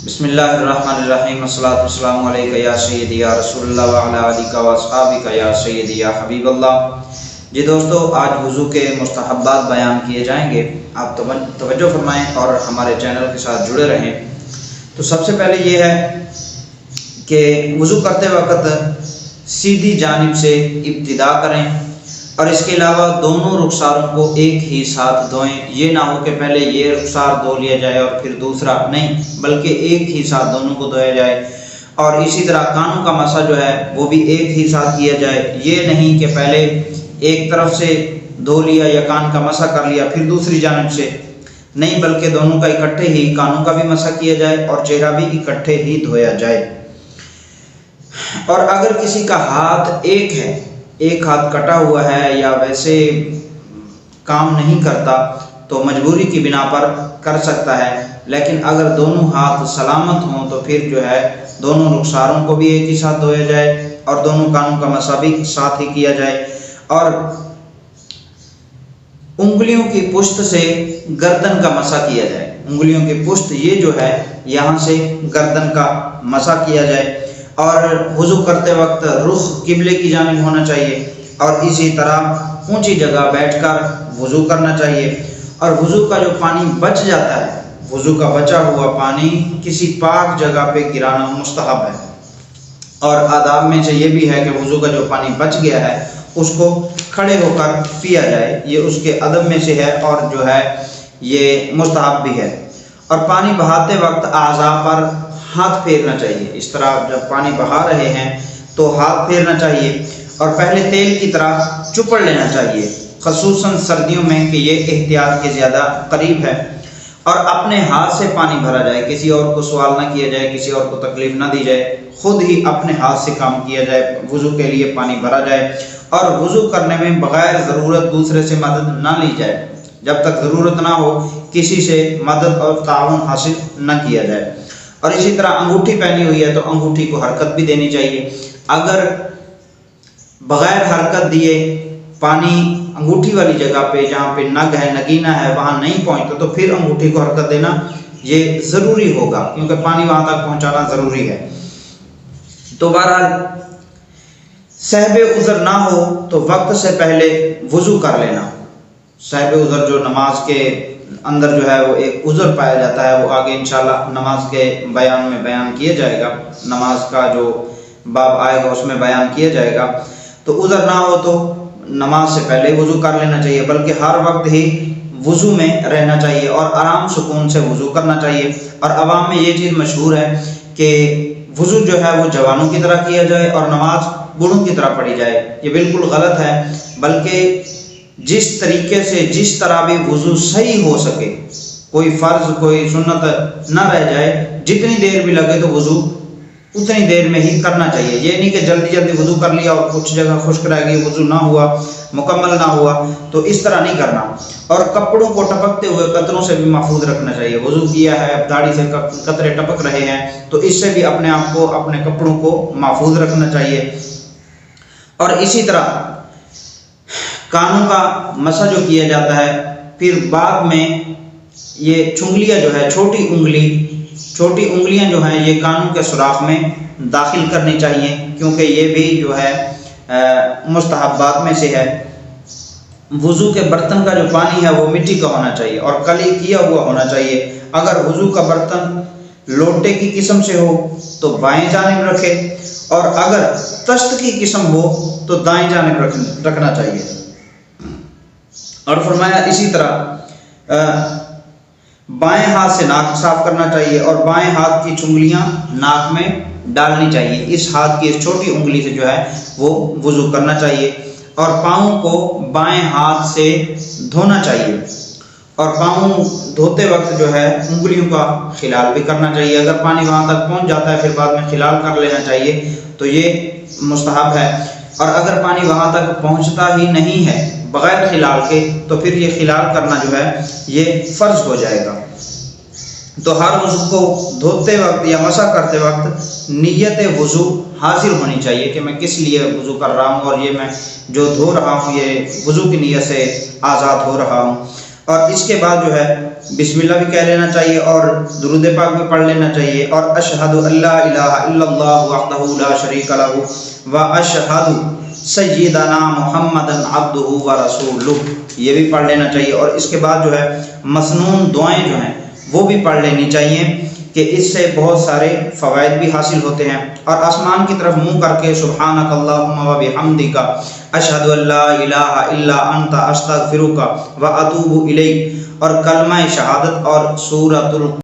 بسم اللہ الرحمن الرحیم، الصلاۃ والسلام علیکہ یا سیدی یا رسول اللہ وعلی آلہ و اصحابہ یا سیدی یا حبیب اللہ۔ جی دوستو، آج وضو کے مستحبات بیان کیے جائیں گے، آپ توجہ فرمائیں اور ہمارے چینل کے ساتھ جڑے رہیں۔ تو سب سے پہلے یہ ہے کہ وضو کرتے وقت سیدھی جانب سے ابتدا کریں، اور اس کے علاوہ دونوں رخساروں کو ایک ہی ساتھ دھوئیں۔ یہ نہ ہو کہ پہلے یہ رخسار دھو لیا جائے اور پھر دوسرا، نہیں، بلکہ ایک ہی ساتھ دونوں کو دھویا جائے۔ اور اسی طرح کانوں کا مسح جو ہے وہ بھی ایک ہی ساتھ کیا جائے۔ یہ نہیں کہ پہلے ایک طرف سے دھو لیا یا کان کا مسح کر لیا پھر دوسری جانب سے، نہیں، بلکہ دونوں کا اکٹھے ہی، کانوں کا بھی مسح کیا جائے اور چہرہ بھی اکٹھے ہی دھویا جائے۔ اور اگر کسی کا ہاتھ ایک ہے، ایک ہاتھ کٹا ہوا ہے یا ویسے کام نہیں کرتا، تو مجبوری کی بنا پر کر سکتا ہے، لیکن اگر دونوں ہاتھ سلامت ہوں تو پھر جو ہے دونوں رخساروں کو بھی ایک ہی ساتھ دھویا جائے اور دونوں کانوں کا مسح بھی ساتھ ہی کیا جائے۔ اور انگلیوں کی پشت سے گردن کا مسح کیا جائے۔ انگلیوں کی پشت یہ جو ہے یہاں سے گردن کا مسح کیا جائے۔ اور وضو کرتے وقت رخ قبلے کی جانب ہونا چاہیے، اور اسی طرح اونچی جگہ بیٹھ کر وضو کرنا چاہیے۔ اور وضو کا جو پانی بچ جاتا ہے، وضو کا بچا ہوا پانی کسی پاک جگہ پہ گرانا مستحب ہے۔ اور آداب میں سے یہ بھی ہے کہ وضو کا جو پانی بچ گیا ہے اس کو کھڑے ہو کر پیا جائے، یہ اس کے ادب میں سے ہے اور جو ہے یہ مستحب بھی ہے۔ اور پانی بہاتے وقت اعضاء پر ہاتھ پھیرنا چاہیے۔ اس طرح جب پانی بہا رہے ہیں تو ہاتھ پھیرنا چاہیے، اور پہلے تیل کی طرح چپڑ لینا چاہیے، خصوصاً سردیوں میں کہ یہ احتیاط کے زیادہ قریب ہے۔ اور اپنے ہاتھ سے پانی بھرا جائے، کسی اور کو سوال نہ کیا جائے، کسی اور کو تکلیف نہ دی جائے، خود ہی اپنے ہاتھ سے کام کیا جائے، وضو کے لیے پانی بھرا جائے۔ اور وضو کرنے میں بغیر ضرورت دوسرے سے مدد نہ لی جائے، جب تک ضرورت نہ ہو کسی سے مدد اور تعاون حاصل نہ کیا جائے۔ اور اسی طرح انگوٹھی پہنی ہوئی ہے تو انگوٹھی کو حرکت بھی دینی چاہیے۔ اگر بغیر حرکت دیے پانی انگوٹھی والی جگہ پہ جہاں پہ نگ ہے، نگینہ ہے، وہاں نہیں پہنچتا تو پھر انگوٹھی کو حرکت دینا یہ ضروری ہوگا، کیونکہ پانی وہاں تک پہنچانا ضروری ہے۔ تو بہرحال صاحب عذر نہ ہو تو وقت سے پہلے وضو کر لینا۔ صاحب عذر جو نماز کے اندر جو ہے وہ ایک عذر پایا جاتا ہے، وہ آگے انشاءاللہ نماز کے بیان میں بیان کیا جائے گا، نماز کا جو باب آئے گا اس میں بیان کیا جائے گا۔ تو عذر نہ ہو تو نماز سے پہلے وضو کر لینا چاہیے، بلکہ ہر وقت ہی وضو میں رہنا چاہیے اور آرام سکون سے وضو کرنا چاہیے۔ اور عوام میں یہ چیز مشہور ہے کہ وضو جو ہے وہ جوانوں کی طرح کیا جائے اور نماز بوڑھوں کی طرح پڑھی جائے، یہ بالکل غلط ہے۔ بلکہ جس طریقے سے جس طرح بھی وضو صحیح ہو سکے، کوئی فرض کوئی سنت نہ رہ جائے، جتنی دیر بھی لگے تو وضو اتنی دیر میں ہی کرنا چاہیے۔ یہ نہیں کہ جلدی جلدی وضو کر لیا اور کچھ جگہ خشک رہ گئی، وضو نہ ہوا، مکمل نہ ہوا، تو اس طرح نہیں کرنا۔ اور کپڑوں کو ٹپکتے ہوئے قطروں سے بھی محفوظ رکھنا چاہیے۔ وضو کیا ہے، داڑھی سے قطرے ٹپک رہے ہیں تو اس سے بھی اپنے آپ کو، اپنے کپڑوں کو محفوظ رکھنا چاہیے۔ اور اسی طرح کانوں کا مسح جو کیا جاتا ہے، پھر بعد میں یہ چنگلیاں جو ہے، چھوٹی انگلیاں جو ہیں یہ کانوں کے سوراخ میں داخل کرنی چاہیے، کیونکہ یہ بھی جو ہے مستحبات میں سے ہے۔ وضو کے برتن کا جو پانی ہے وہ مٹی کا ہونا چاہیے اور کلی کیا ہوا ہونا چاہیے۔ اگر وضو کا برتن لوٹے کی قسم سے ہو تو بائیں جانب رکھے، اور اگر طشت کی قسم ہو تو دائیں جانب رکھنا چاہیے۔ اور فرمایا اسی طرح بائیں ہاتھ سے ناک صاف کرنا چاہیے اور بائیں ہاتھ کی چنگلیاں ناک میں ڈالنی چاہیے۔ اس ہاتھ کی اس چھوٹی انگلی سے جو ہے وہ وضو کرنا چاہیے۔ اور پاؤں کو بائیں ہاتھ سے دھونا چاہیے، اور پاؤں دھوتے وقت جو ہے انگلیوں کا خلال بھی کرنا چاہیے۔ اگر پانی وہاں تک پہنچ جاتا ہے پھر بعد میں خلال کر لینا چاہیے، تو یہ مستحب ہے۔ اور اگر پانی وہاں تک پہنچتا ہی نہیں ہے بغیر خلال کے تو پھر یہ خلال کرنا جو ہے یہ فرض ہو جائے گا۔ تو ہر وضو کو دھوتے وقت یا مسح کرتے وقت نیت وضو حاضر ہونی چاہیے کہ میں کس لیے وضو کر رہا ہوں، اور یہ میں جو دھو رہا ہوں یہ وضو کی نیت سے آزاد ہو رہا ہوں۔ اور اس کے بعد جو ہے بسم اللہ بھی کہہ لینا چاہیے اور درود پاک بھی پڑھ لینا چاہیے، اور اشہد ان لا الہ الا اللہ وحدہ لا شریک لہ و اشہد سیدنا محمد عبدہ و رسولہ، یہ بھی پڑھ لینا چاہیے۔ اور اس کے بعد جو ہے مسنون دعائیں جو ہیں وہ بھی پڑھ لینی چاہیے کہ اس سے بہت سارے فوائد بھی حاصل ہوتے ہیں۔ اور آسمان کی طرف منہ کر کے سبحانک اللہم و بحمدک اشہد ان لا الہ الا انت استغفرک و اتوب الیک اور کلمہ شہادت اور سورۃ